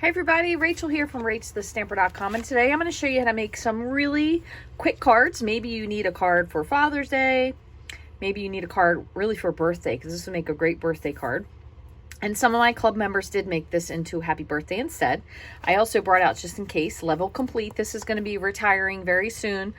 Hi everybody, Rachel here from Rachthestamper.com, and today I'm going to show you how to make some really quick cards. Maybe you need a card for Father's Day, maybe you need a card really for birthday, because this would make a great birthday card. And some of my club members did make this into happy birthday instead. I also brought out, just in case, Level Complete. This is going to be retiring very soon.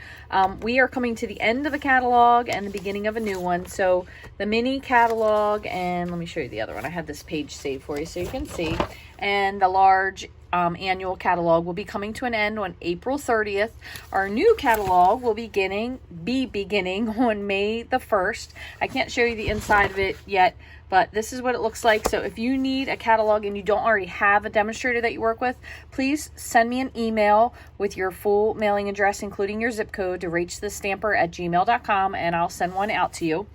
We are coming to the end of a catalog and the beginning of a new one. So the mini catalog, and let me show you the other one. I had this page saved for you so you can see. And the large annual catalog will be coming to an end on April 30th. Our new catalog will be beginning on May the 1st. I can't show you the inside of it yet, but this is what it looks like. So if you need a catalog and you don't already have a demonstrator that you work with, please send me an email with your full mailing address, including your zip code, to rachthestamper@gmail.com, and I'll send one out to you.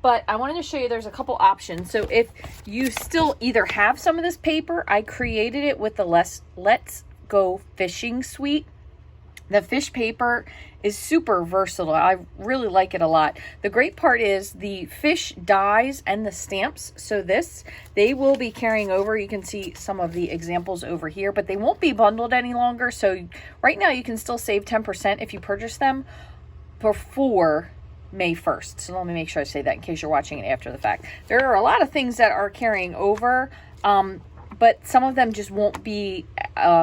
But I wanted to show you there's a couple options. So if you still either have some of this paper, I created it with the Let's Go Fishing Suite. The fish paper is super versatile. I really like it a lot. The great part is the fish dies and the stamps. So they will be carrying over. You can see some of the examples over here, but they won't be bundled any longer. So right now you can still save 10% if you purchase them before May 1st. So let me make sure I say that in case you're watching it after the fact. There are a lot of things that are carrying over, but some of them just won't be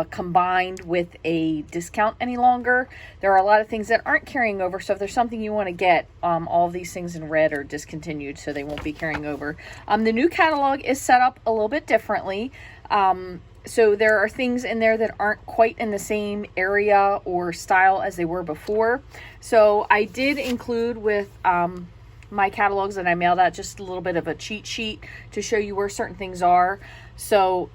combined with a discount any longer. There are a lot of things that aren't carrying over, so if there's something you want to get, all of these things in red are discontinued, so they won't be carrying over. The new catalog is set up a little bit differently. So there are things in there that aren't quite in the same area or style as they were before. So I did include with my catalogs that I mailed out just a little bit of a cheat sheet to show you where certain things are. So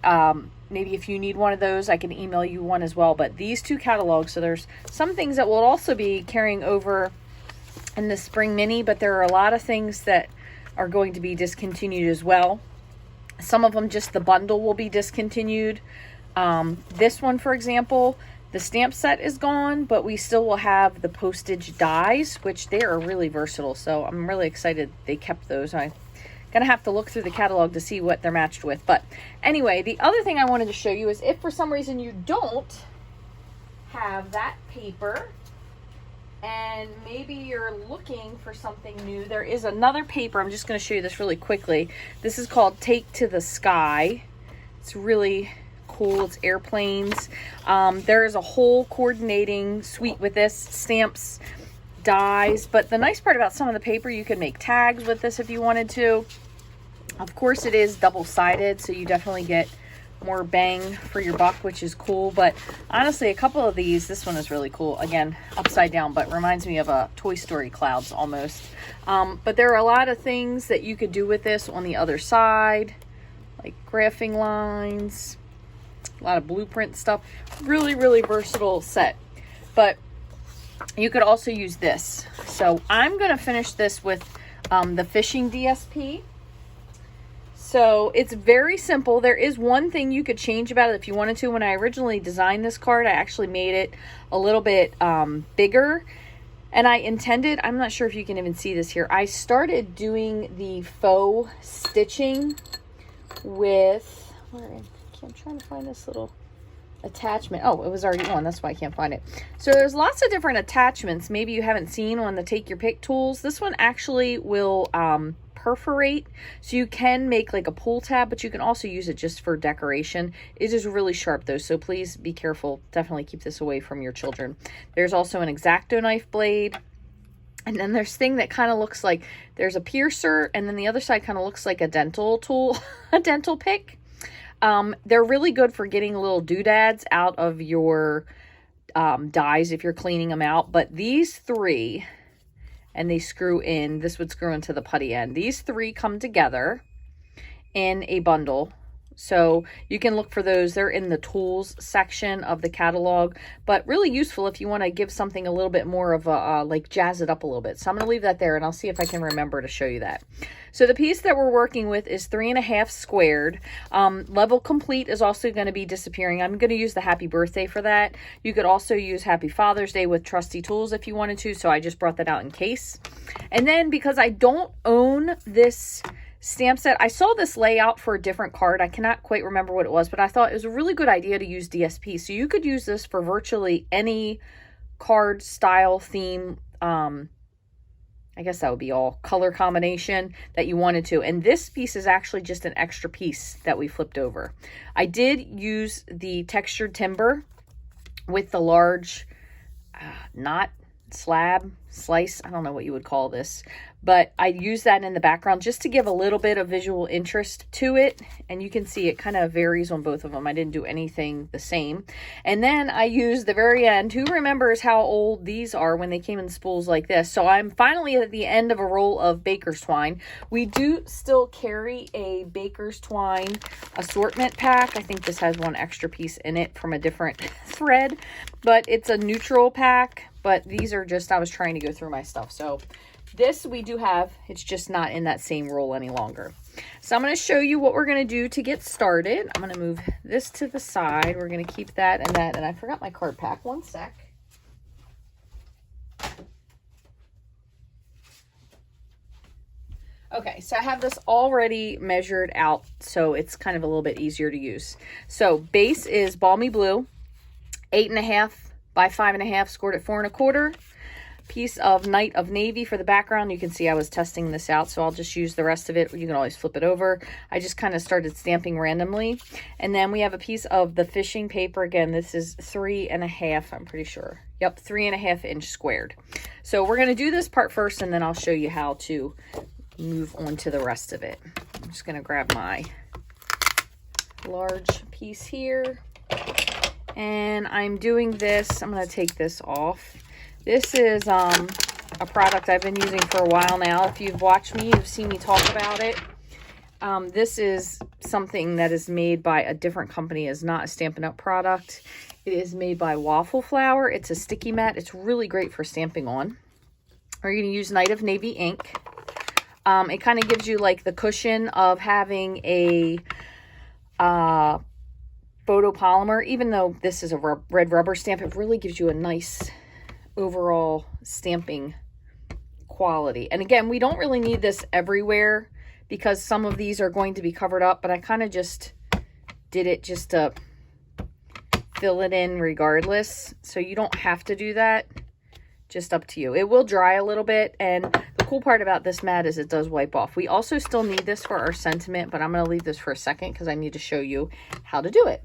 maybe if you need one of those, I can email you one as well. But these two catalogs, so there's some things that will also be carrying over in the spring mini, but there are a lot of things that are going to be discontinued as well. Some of them, just the bundle will be discontinued. This one, for example, the stamp set is gone, but we still will have the postage dies, which they are really versatile. So I'm really excited they kept those. I'm gonna have to look through the catalog to see what they're matched with. But anyway, the other thing I wanted to show you is if for some reason you don't have that paper, and maybe you're looking for something new, there is another paper. I'm just going to show you this really quickly. This is called Take to the Sky. It's really cool. It's airplanes. There is a whole coordinating suite with this, stamps, dies. But the nice part about some of the paper, you can make tags with this if you wanted to. Of course, it is double-sided, so you definitely get more bang for your buck, which is cool. But honestly, a couple of these, this one is really cool. Again, upside down, but reminds me of a Toy Story clouds almost. But there are a lot of things that you could do with this on the other side, like graphing lines, a lot of blueprint stuff. Really, really versatile set. But you could also use this. So I'm going to finish this with the fishing DSP. So it's very simple. There is one thing you could change about it if you wanted to. When I originally designed this card, I actually made it a little bit bigger. And I intended, I'm not sure if you can even see this here, I started doing the faux stitching with, I'm trying to find this little attachment. Oh, it was already on. That's why I can't find it. So there's lots of different attachments maybe you haven't seen on the Take Your Pick tools. This one actually will perforate, so you can make like a pull tab, but you can also use it just for decoration. It is really sharp though, so please be careful. Definitely keep this away from your children. There's also an X-Acto knife blade, and then there's thing that kind of looks like there's a piercer, and then the other side kind of looks like a dental tool, a dental pick. They're really good for getting little doodads out of your dies if you're cleaning them out. But these three, and they screw in, this would screw into the putty end. These three come together in a bundle. So you can look for those. They're in the tools section of the catalog, but really useful if you want to give something a little bit more of a, like jazz it up a little bit. So I'm going to leave that there, and I'll see if I can remember to show you that. So the piece that we're working with is 3.5 squared. Level Complete is also going to be disappearing. I'm going to use the Happy Birthday for that. You could also use Happy Father's Day with Trusty Tools if you wanted to, so I just brought that out in case. And then because I don't own this stamp set. I saw this layout for a different card. I cannot quite remember what it was, but I thought it was a really good idea to use DSP. So you could use this for virtually any card style, theme, I guess that would be all color combination that you wanted to. And this piece is actually just an extra piece that we flipped over. I did use the textured timber with the large knot, slab, slice, I don't know what you would call this, but I use that in the background just to give a little bit of visual interest to it. And you can see it kind of varies on both of them. I didn't do anything the same. And then I used the very end. Who remembers how old these are when they came in spools like this? So I'm finally at the end of a roll of baker's twine. We do still carry a baker's twine assortment pack. I think this has one extra piece in it from a different thread, but it's a neutral pack. But these are just, I was trying to go through my stuff. So this we do have, it's just not in that same roll any longer. So I'm going to show you what we're going to do to get started. I'm going to move this to the side. We're going to keep that and that. And I forgot my card pack. One sec. Okay, so I have this already measured out, so it's kind of a little bit easier to use. So base is Balmy Blue, 8.5 by 5.5, scored at 4 1/4. Piece of Night of Navy for the background. You can see I was testing this out, so I'll just use the rest of it. You can always flip it over. I just kind of started stamping randomly. And then we have a piece of the fishing paper. Again, this is 3.5, I'm pretty sure. Yep, 3.5 inch squared. So we're going to do this part first, and then I'll show you how to move on to the rest of it. I'm just going to grab my large piece here. And I'm doing this, I'm going to take this off. This is a product I've been using for a while now. If you've watched me, you've seen me talk about it. This is something that is made by a different company. It's not a Stampin' Up! Product. It is made by Waffle Flower. It's a sticky mat. It's really great for stamping on. We're going to use Night of Navy ink. It kind of gives you like the cushion of having a photopolymer. Even though this is a red rubber stamp, it really gives you a nice overall stamping quality. And again, we don't really need this everywhere because some of these are going to be covered up, but I kind of just did it just to fill it in regardless. So you don't have to do that. Just up to you. It will dry a little bit, and the cool part about this mat is it does wipe off. We also still need this for our sentiment, but I'm going to leave this for a second because I need to show you how to do it.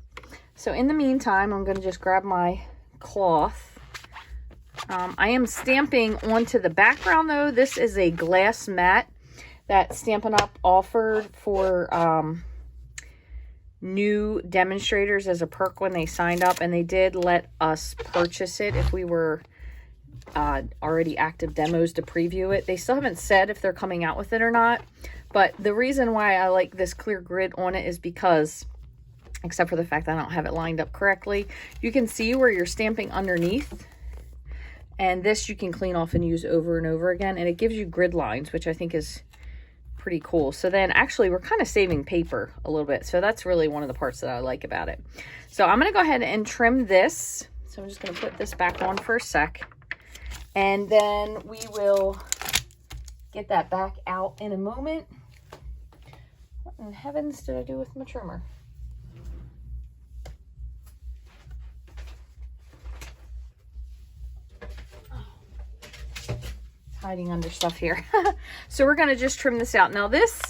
So in the meantime, I'm going to just grab my cloth. I am stamping onto the background though. This is a glass mat that Stampin' Up! Offered for new demonstrators as a perk when they signed up, and they did let us purchase it if we were already active demos to preview it. They still haven't said if they're coming out with it or not, but the reason why I like this clear grid on it is because, except for the fact that I don't have it lined up correctly, you can see where you're stamping underneath, and this you can clean off and use over and over again, and it gives you grid lines, which I think is pretty cool. So then actually we're kind of saving paper a little bit, so that's really one of the parts that I like about it. So I'm going to go ahead and trim this. So I'm just going to put this back on for a sec, and then we will get that back out in a moment. What in heavens did I do with my trimmer? Hiding under stuff here. So we're going to just trim this out. Now this,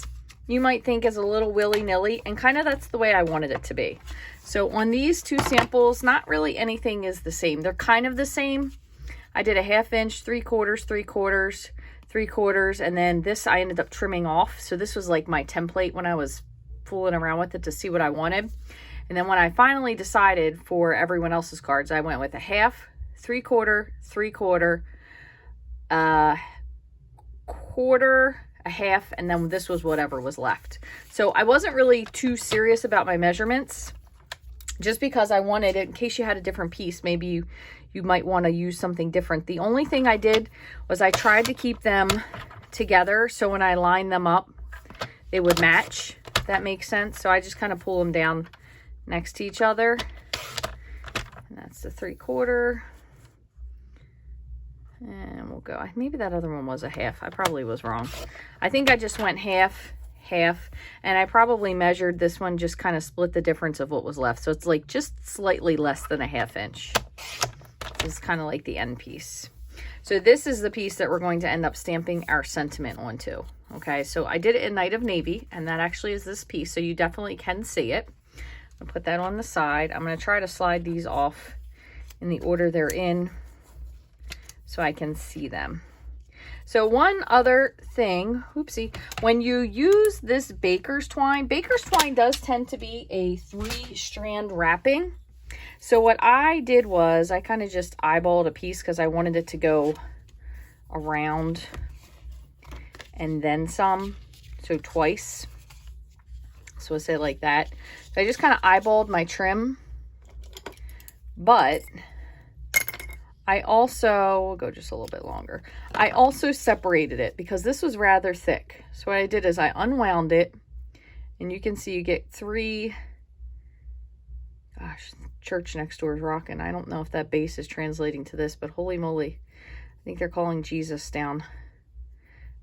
you might think is a little willy-nilly, and kind of that's the way I wanted it to be. So on these two samples, not really anything is the same. They're kind of the same. I did a 1/2 inch, 3/4, 3/4, 3/4, and then this I ended up trimming off. So this was like my template when I was fooling around with it to see what I wanted. And then when I finally decided for everyone else's cards, I went with a 1/2, 3/4, 3/4, 1/4, a 1/2, and then this was whatever was left. So I wasn't really too serious about my measurements, just because I wanted it in case you had a different piece. Maybe you might want to use something different. The only thing I did was I tried to keep them together, so when I lined them up, they would match, if that makes sense. So I just kind of pull them down next to each other. And that's the 3/4. And we'll go, maybe that other one was a 1/2. I probably was wrong. I think I just went 1/2, half, and I probably measured this one, just kind of split the difference of what was left. So it's like just slightly less than a 1/2 inch. This is kind of like the end piece. So this is the piece that we're going to end up stamping our sentiment onto. Okay, so I did it in Night of Navy, and that actually is this piece, so you definitely can see it. I'll put that on the side. I'm going to try to slide these off in the order they're in so I can see them. So one other thing, oopsie, when you use this baker's twine does tend to be a 3-strand wrapping. So what I did was I kind of just eyeballed a piece because I wanted it to go around and then some, so twice. So we'll say it like that. So I just kind of eyeballed my trim, but I also, we'll go just a little bit longer. I also separated it because this was rather thick. So what I did is I unwound it, and you can see you get 3, gosh, church next door is rocking. I don't know if that base is translating to this, but holy moly. I think they're calling Jesus down.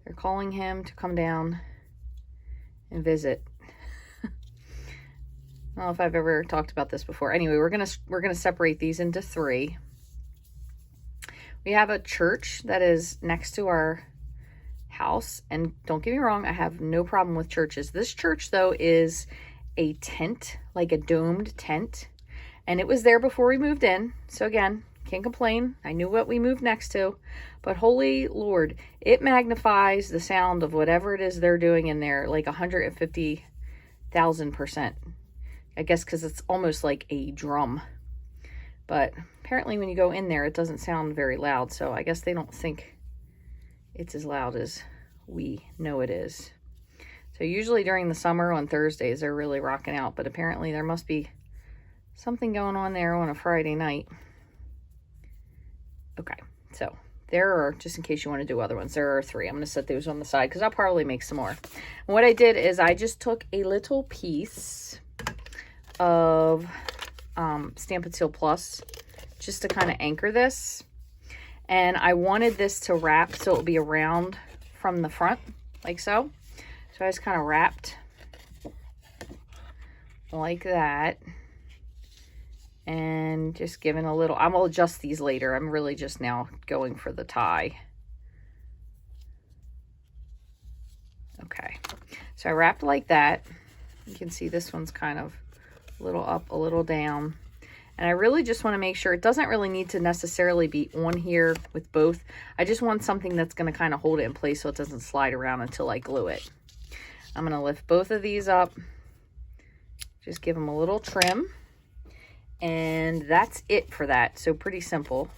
They're calling him to come down and visit. I don't know if I've ever talked about this before. Anyway, we're gonna separate these into 3. We have a church that is next to our house, and don't get me wrong, I have no problem with churches. This church, though, is a tent, like a domed tent, and it was there before we moved in. So again, can't complain. I knew what we moved next to, but holy Lord, it magnifies the sound of whatever it is they're doing in there like 150,000%. I guess because it's almost like a drum. But apparently when you go in there, it doesn't sound very loud. So I guess they don't think it's as loud as we know it is. So usually during the summer on Thursdays, they're really rocking out. But apparently there must be something going on there on a Friday night. Okay, so there are, just in case you want to do other ones, there are 3. I'm going to set those on the side because I'll probably make some more. And what I did is I just took a little piece of Stampin' Seal Plus just to kind of anchor this, and I wanted this to wrap so it would be around from the front like so. So I just kind of wrapped like that and just giving a little, I will adjust these later. I'm really just now going for the tie. Okay, so I wrapped like that. You can see this one's kind of a little up, a little down. And I really just want to make sure it doesn't really need to necessarily be on here with both. I just want something that's going to kind of hold it in place so it doesn't slide around until I glue it. I'm going to lift both of these up. Just give them a little trim. And that's it for that. So pretty simple.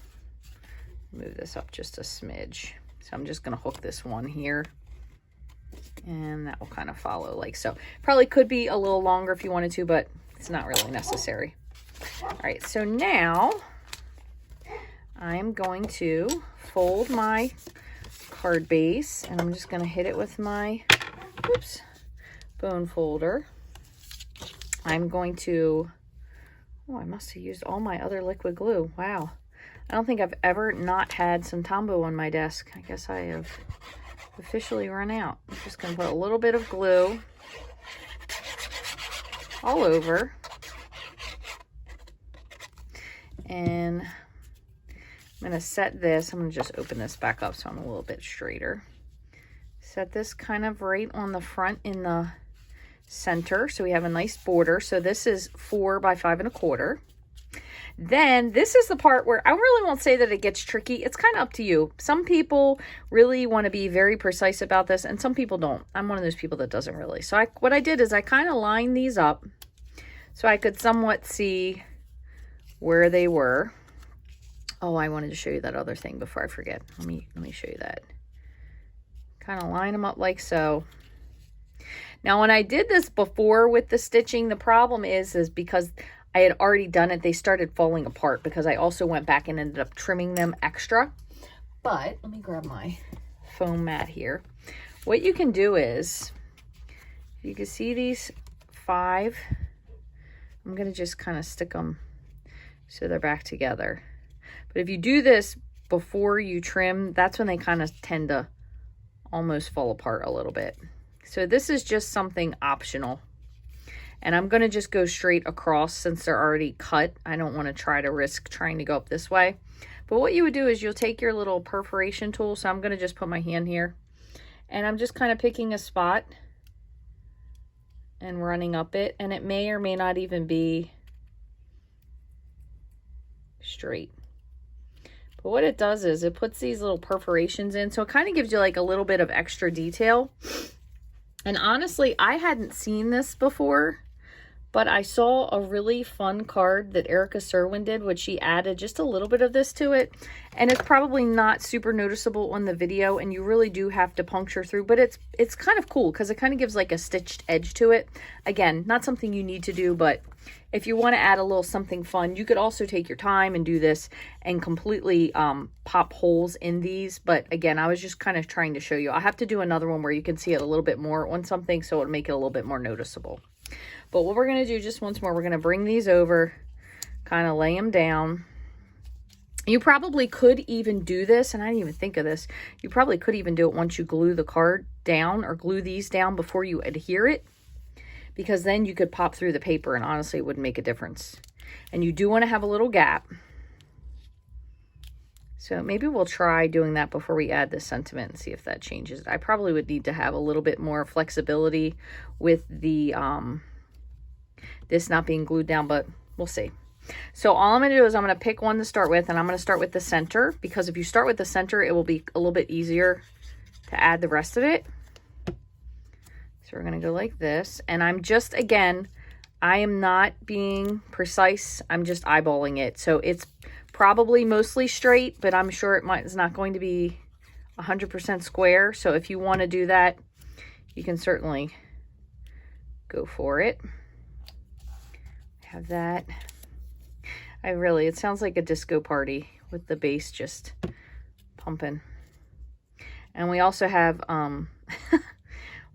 Move this up just a smidge. So I'm just going to hook this one here. And that will kind of follow like so. Probably could be a little longer if you wanted to, but it's not really necessary. All right, so now I'm going to fold my card base, and I'm just going to hit it with my bone folder. I'm going to, oh, I must have used all my other liquid glue. Wow. I don't think I've ever not had some Tombow on my desk. I guess I have officially run out. I'm just going to put a little bit of glue all over. And I'm going to set this, I'm going to just open this back up so I'm a little bit straighter. Set this kind of right on the front in the center so we have a nice border. So this is 4 by 5 1/4. Then this is the part where I really won't say that it gets tricky. It's kind of up to you. Some people really want to be very precise about this, and some people don't. I'm one of those people that doesn't really. So what I did is I kind of lined these up so I could somewhat see where they were. Oh, I wanted to show you that other thing before I forget. Let me show you that. Kind of line them up like so. Now, when I did this before with the stitching, the problem is because I had already done it, they started falling apart because I also went back and ended up trimming them extra. But let me grab my foam mat here. What you can do is, you can see these 5. I'm going to just kind of stick them so they're back together. But if you do this before you trim, that's when they kind of tend to almost fall apart a little bit. So this is just something optional. And I'm going to just go straight across since they're already cut. I don't want to try to risk trying to go up this way. But what you would do is you'll take your little perforation tool. So I'm going to just put my hand here. And I'm just kind of picking a spot and running up it. And it may or may not even be straight. But what it does is it puts these little perforations in. So it kind of gives you like a little bit of extra detail. And honestly, I hadn't seen this before, but I saw a really fun card that Erica Serwin did, which she added just a little bit of this to it. And it's probably not super noticeable on the video, and you really do have to puncture through, but it's kind of cool because it kind of gives like a stitched edge to it. Again, not something you need to do, but if you want to add a little something fun, you could also take your time and do this and completely pop holes in these. But again, I was just kind of trying to show you. I'll have to do another one where you can see it a little bit more on something so it'll make it a little bit more noticeable. But what we're going to do just once more, we're going to bring these over, kind of lay them down. You probably could even do this, and I didn't even think of this. You probably could even do it once you glue the card down or glue these down before you adhere it, because then you could pop through the paper and honestly it wouldn't make a difference. And you do want to have a little gap. So maybe we'll try doing that before we add the sentiment and see if that changes it. I probably would need to have a little bit more flexibility with the this not being glued down, but we'll see. So all I'm going to do is I'm going to pick one to start with, and I'm going to start with the center, because if you start with the center, it will be a little bit easier to add the rest of it. So we're going to go like this, and I'm just, again, I am not being precise. I'm just eyeballing it. So it's probably mostly straight, but I'm sure it's not going to be 100% square. So if you want to do that, you can certainly go for it. Have that. It sounds like a disco party with the bass just pumping. And we also have,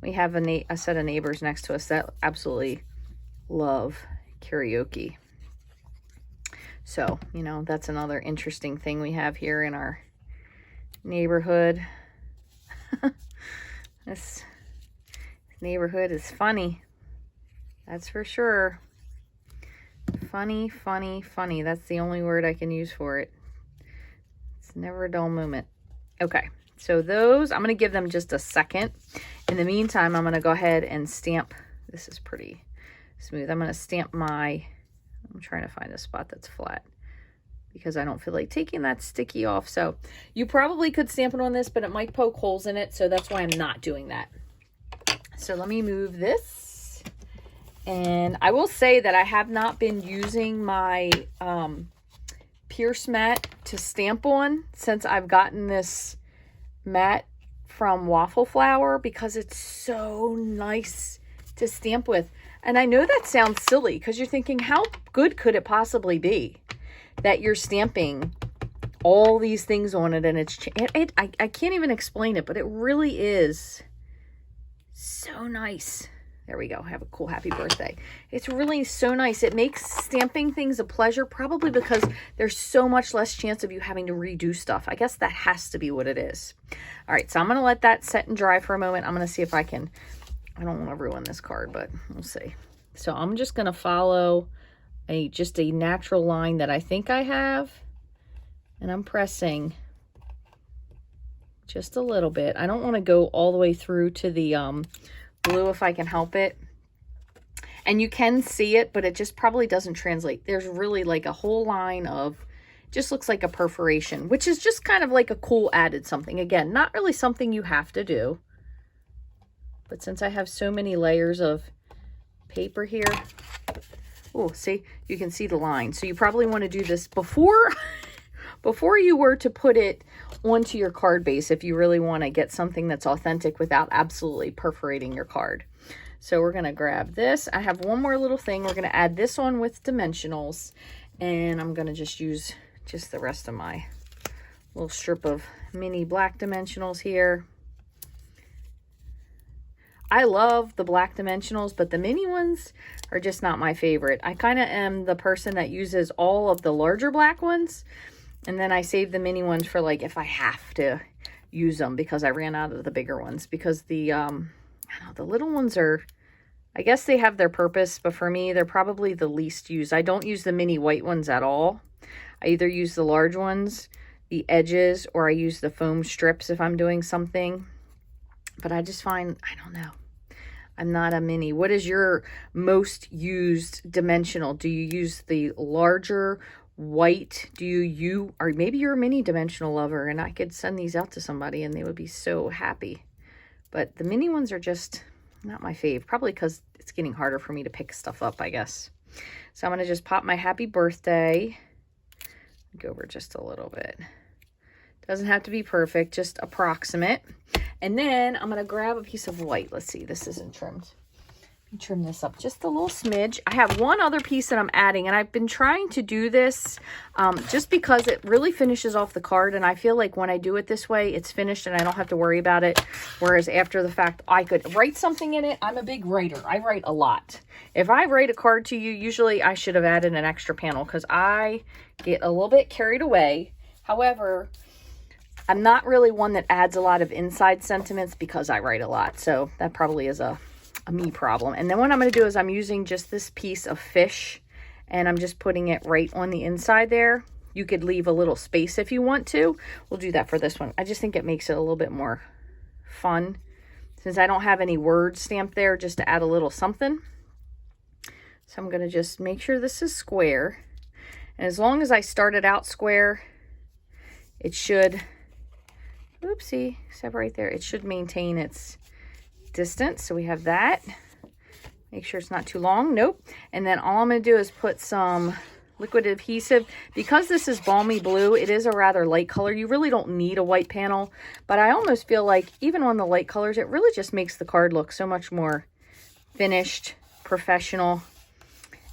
we have a set of neighbors next to us that absolutely love karaoke. So, you know, that's another interesting thing we have here in our neighborhood. This neighborhood is funny. That's for sure. Funny, funny, funny. That's the only word I can use for it. It's never a dull moment. Okay, so those, I'm going to give them just a second. In the meantime, I'm going to go ahead and stamp. This is pretty smooth. I'm going to stamp I'm trying to find a spot that's flat because I don't feel like taking that sticky off. So you probably could stamp it on this, but it might poke holes in it. So that's why I'm not doing that. So let me move this. And I will say that I have not been using my Pierce mat to stamp on since I've gotten this mat from Waffle Flower, because it's so nice to stamp with. And I know that sounds silly because you're thinking, how good could it possibly be that you're stamping all these things on it, and I can't even explain it, but it really is so nice. There we go. Have a cool happy birthday. It's really so nice. It makes stamping things a pleasure, probably because there's so much less chance of you having to redo stuff. I guess that has to be what it is. All right, so I'm going to let that set and dry for a moment. I'm going to see if I don't want to ruin this card, but we'll see. So I'm just going to follow just a natural line that I think I have, and I'm pressing just a little bit. I don't want to go all the way through to the blue if I can help it. And you can see it, but it just probably doesn't translate. There's really like a whole line of, just looks like a perforation, which is just kind of like a cool added something. Again, not really something you have to do. But since I have so many layers of paper here, oh, see, you can see the line. So you probably want to do this before you were to put it onto your card base, if you really want to get something that's authentic without absolutely perforating your card. So we're going to grab this. I have one more little thing. We're going to add this one with dimensionals, and I'm going to just use just the rest of my little strip of mini black dimensionals here. I love the black dimensionals, but the mini ones are just not my favorite. I kind of am the person that uses all of the larger black ones, and then I save the mini ones for like if I have to use them, because I ran out of the bigger ones, because the I don't know, the little ones are, I guess they have their purpose, but for me, they're probably the least used. I don't use the mini white ones at all. I either use the large ones, the edges, or I use the foam strips if I'm doing something. But I just find, I don't know, I'm not a mini. What is your most used dimensional? Do you use the larger white? Or maybe you're a mini dimensional lover and I could send these out to somebody and they would be so happy. But the mini ones are just not my fave, probably because it's getting harder for me to pick stuff up, I guess. So I'm going to just pop my happy birthday. Go over just a little bit. Doesn't have to be perfect, just approximate. And then I'm going to grab a piece of white. Let's see, this isn't trimmed. Trim this up just a little smidge. I have one other piece that I'm adding, and I've been trying to do this just because it really finishes off the card, and I feel like when I do it this way, it's finished and I don't have to worry about it. Whereas after the fact, I could write something in it. I'm a big writer. I write a lot. If I write a card to you, usually I should have added an extra panel because I get a little bit carried away. However, I'm not really one that adds a lot of inside sentiments because I write a lot. So that probably is a me problem. And then what I'm going to do is I'm using just this piece of fish and I'm just putting it right on the inside there. You could leave a little space if you want to. We'll do that for this one. I just think it makes it a little bit more fun since I don't have any words stamped there, just to add a little something. So I'm going to just make sure this is square. And as long as I start it out square, it should, oopsie, except right there, it should maintain its distance. So we have that. Make sure it's not too long. Nope. And then all I'm going to do is put some liquid adhesive. Because this is balmy blue, it is a rather light color. You really don't need a white panel, but I almost feel like even on the light colors, it really just makes the card look so much more finished, professional,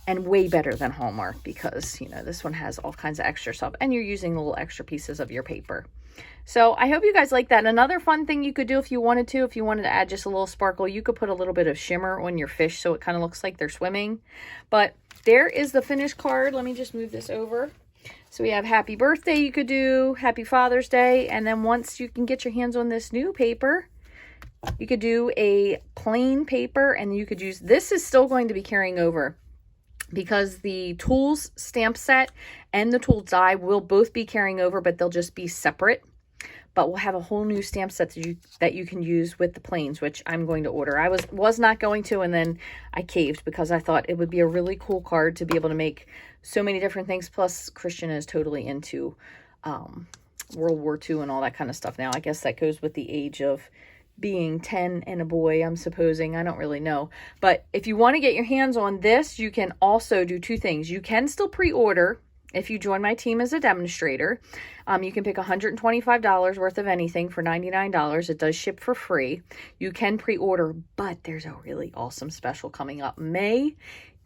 and way better than Hallmark because, you know, this one has all kinds of extra stuff and you're using little extra pieces of your paper. So I hope you guys like that. Another fun thing you could do if you wanted to add just a little sparkle, you could put a little bit of shimmer on your fish so it kind of looks like they're swimming. But there is the finished card. Let me just move this over. So we have happy birthday you could do, happy Father's Day, and then once you can get your hands on this new paper, you could do a plain paper and you could use, this is still going to be carrying over because the tools stamp set and the tool die will both be carrying over, but they'll just be separate. But we'll have a whole new stamp set that you can use with the planes, which I'm going to order. I was not going to, and then I caved because I thought it would be a really cool card to be able to make so many different things. Plus, Christian is totally into World War II and all that kind of stuff now. I guess that goes with the age of being 10 and a boy, I'm supposing. I don't really know. But if you want to get your hands on this, you can also do two things. You can still pre-order if you join my team as a demonstrator. You can pick $125 worth of anything for $99. It does ship for free. You can pre-order, but there's a really awesome special coming up May. In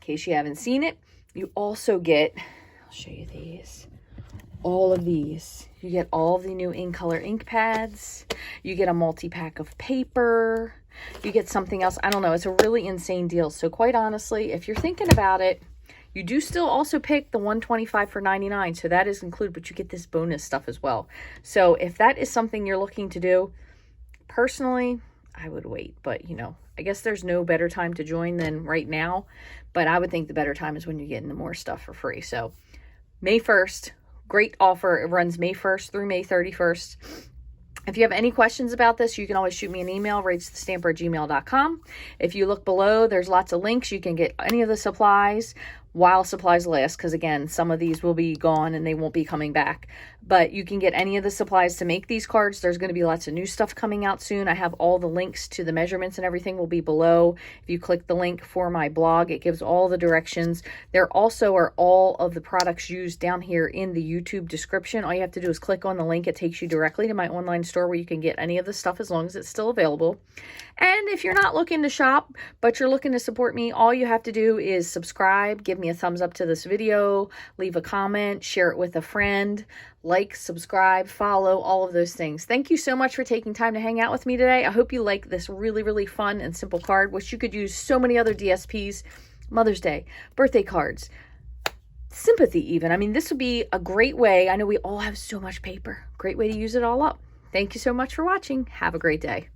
case you haven't seen it, you also get, I'll show you these, all of these. You get all of the new In Color ink pads. You get a multi-pack of paper. You get something else. I don't know. It's a really insane deal. So quite honestly, if you're thinking about it, you do still also pick the $125 for $99, so that is included, but you get this bonus stuff as well. So if that is something you're looking to do, personally, I would wait. But, you know, I guess there's no better time to join than right now, but I would think the better time is when you're getting the more stuff for free. So May 1st, great offer. It runs May 1st through May 31st. If you have any questions about this, you can always shoot me an email, rachthestamper@gmail.com. If you look below, there's lots of links. You can get any of the supplies while supplies last, because again, some of these will be gone and they won't be coming back. But you can get any of the supplies to make these cards. There's going to be lots of new stuff coming out soon. I have all the links to the measurements and everything will be below. If you click the link for my blog, it gives all the directions. There also are all of the products used down here in the YouTube description. All you have to do is click on the link. It takes you directly to my online store where you can get any of the stuff as long as it's still available. And if you're not looking to shop, but you're looking to support me, all you have to do is subscribe, give me a thumbs up to this video, leave a comment, share it with a friend, like, subscribe, follow, all of those things. Thank you so much for taking time to hang out with me today. I hope you like this really, really fun and simple card, which you could use so many other DSPs, Mother's Day, birthday cards, sympathy even. I mean, this would be a great way. I know we all have so much paper. Great way to use it all up. Thank you so much for watching. Have a great day.